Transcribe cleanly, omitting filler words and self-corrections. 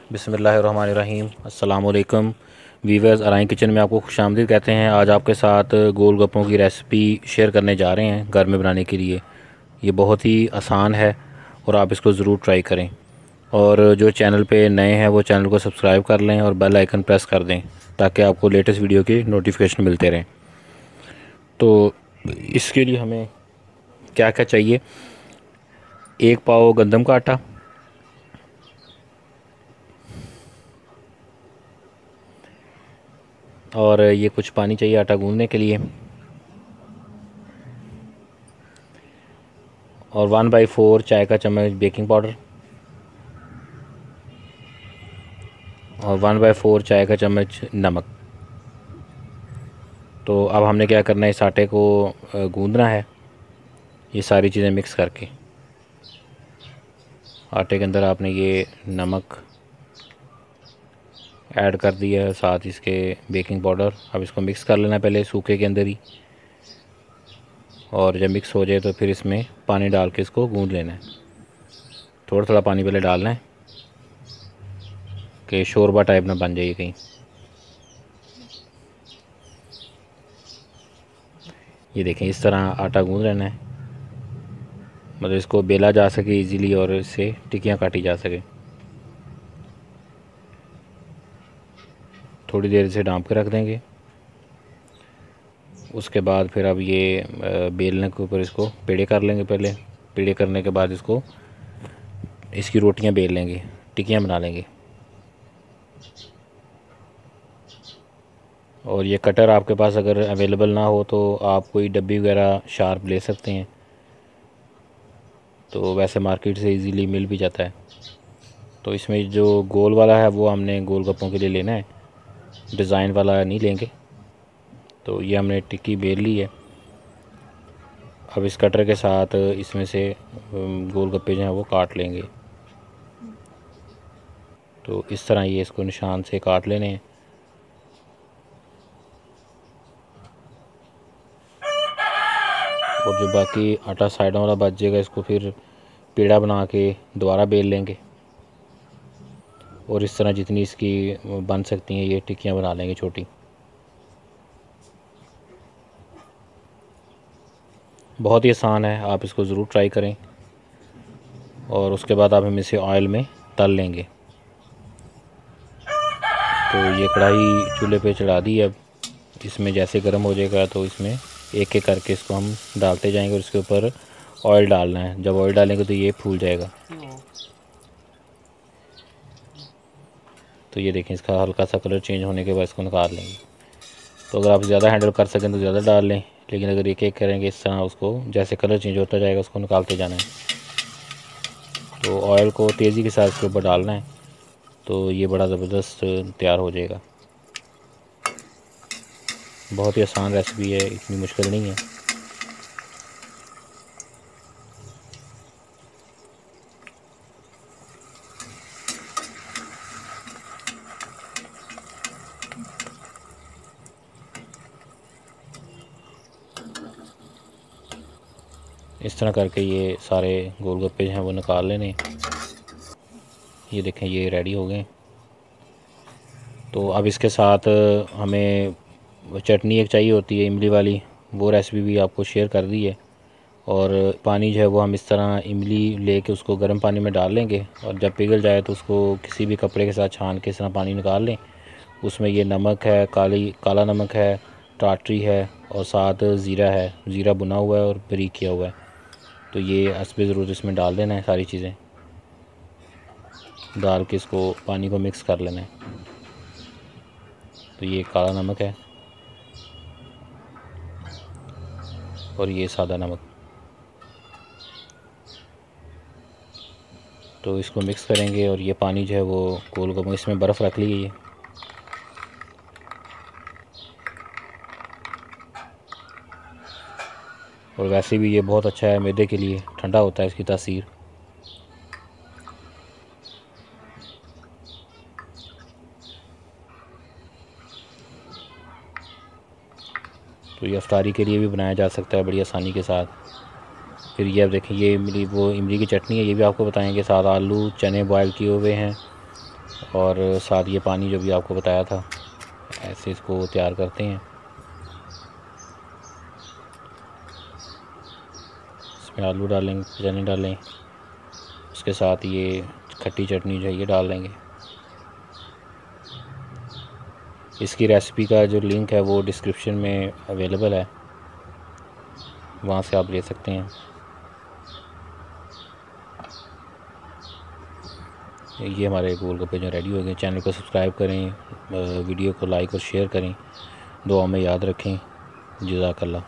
बिस्मिल्लाहिर्रहमानिर्रहीम। अस्सलामुअलैकुम viewers, Arain kitchen में आपको खुशामदीद कहते हैं। आज आपके साथ गोलगप्पों की रेसिपी शेयर करने जा रहे हैं घर में बनाने के लिए। ये बहुत ही आसान है और आप इसको ज़रूर ट्राई करें। और जो चैनल पे नए हैं वो चैनल को सब्सक्राइब कर लें और बेल आइकन प्रेस कर दें ताकि आपको लेटेस्ट वीडियो की नोटिफिकेशन मिलते रहें। तो इसके लिए हमें क्या क्या चाहिए: 1 पाव गंदम का आटा, और ये कुछ पानी चाहिए आटा गूंदने के लिए, और 1/4 चाय का चम्मच बेकिंग पाउडर, और 1/4 चाय का चम्मच नमक। तो अब हमने क्या करना है, इस आटे को गूंदना है ये सारी चीज़ें मिक्स करके। आटे के अंदर आपने ये नमक ऐड कर दिया है, साथ इसके बेकिंग पाउडर। अब इसको मिक्स कर लेना पहले सूखे के अंदर ही, और जब मिक्स हो जाए तो फिर इसमें पानी डाल के इसको गूंद लेना है। थोड़ा थोड़ा पानी पहले डालना है कि शोरबा टाइप ना बन जाए कहीं। ये देखें, इस तरह आटा गूंद लेना है, मतलब इसको बेला जा सके इजीली और इससे टिक्कियाँ काटी जा सके। थोड़ी देर इसे ढाँप के रख देंगे। उसके बाद फिर अब ये बेलने के ऊपर इसको पेड़े कर लेंगे। पहले पेड़े करने के बाद इसको इसकी रोटियां बेल लेंगे, टिक्कियाँ बना लेंगे। और ये कटर आपके पास अगर अवेलेबल ना हो तो आप कोई डब्बी वगैरह शार्प ले सकते हैं, तो वैसे मार्केट से इजीली मिल भी जाता है। तो इसमें जो गोल वाला है वो हमने गोलगप्पों के लिए लेना है, डिज़ाइन वाला नहीं लेंगे। तो ये हमने टिक्की बेल ली है। अब इस कटर के साथ इसमें से गोलगप्पे जो हैं वो काट लेंगे। तो इस तरह ये इसको निशान से काट लेने हैं। और जो बाकी आटा साइडों वाला बच जाएगा इसको फिर पेड़ा बना के दोबारा बेल लेंगे, और इस तरह जितनी इसकी बन सकती हैं ये टिक्कियाँ बना लेंगे छोटी। बहुत ही आसान है, आप इसको ज़रूर ट्राई करें। और उसके बाद आप हम इसे ऑयल में तल लेंगे। तो ये कढ़ाई चूल्हे पे चढ़ा दी। अब इसमें जैसे गर्म हो जाएगा तो इसमें एक एक करके इसको हम डालते जाएंगे, और इसके ऊपर ऑयल डालना है। जब ऑयल डालेंगे तो ये फूल जाएगा। तो ये देखें, इसका हल्का सा कलर चेंज होने के बाद इसको निकाल लेंगे। तो अगर आप ज़्यादा हैंडल कर सकें तो ज़्यादा डाल लें, लेकिन अगर एक एक करेंगे इस तरह उसको जैसे कलर चेंज होता जाएगा उसको निकालते जाना है। तो ऑयल को तेज़ी के साथ इसके ऊपर डालना है, तो ये बड़ा ज़बरदस्त तैयार हो जाएगा। बहुत ही आसान रेसिपी है, इतनी मुश्किल नहीं है। इस तरह करके ये सारे गोलगप्पे जो हैं वो निकाल लेने। ये देखें, ये रेडी हो गए। तो अब इसके साथ हमें चटनी एक चाहिए होती है इमली वाली, वो रेसिपी भी आपको शेयर कर दी है। और पानी जो है वो हम इस तरह इमली लेके उसको गर्म पानी में डाल लेंगे, और जब पिघल जाए तो उसको किसी भी कपड़े के साथ छान के इस तरह पानी निकाल लें। उसमें ये नमक है, काला नमक है, टाटरी है, और साथ ज़ीरा है। ज़ीरा भुना हुआ है और बारीक किया हुआ है। तो ये हस्बे ज़रूरत इसमें डाल देना है, सारी चीज़ें डाल के इसको पानी को मिक्स कर लेना है। तो ये काला नमक है और ये सादा नमक। तो इसको मिक्स करेंगे, और ये पानी जो है वो गोलगप्पे, इसमें बर्फ़ रख ली है। और वैसे भी ये बहुत अच्छा है मैदे के लिए, ठंडा होता है इसकी तासीर। तो ये अफ्तारी के लिए भी बनाया जा सकता है बड़ी आसानी के साथ। फिर ये अब देखें, ये इमली, वो इमली की चटनी है, ये भी आपको बताएंगे। साथ आलू चने बॉयल किए हुए हैं, और साथ ये पानी जो भी आपको बताया था, ऐसे इसको तैयार करते हैं। इसमें आलू डालेंगे, चने डालें, उसके साथ ये खट्टी चटनी जो है ये डाल देंगे। इसकी रेसिपी का जो लिंक है वो डिस्क्रिप्शन में अवेलेबल है, वहाँ से आप ले सकते हैं। ये हमारे गोलगप्पे जो रेडी हो गए। चैनल को सब्सक्राइब करें, वीडियो को लाइक और शेयर करें, दुआ में याद रखें। जज़ाकल्लाह।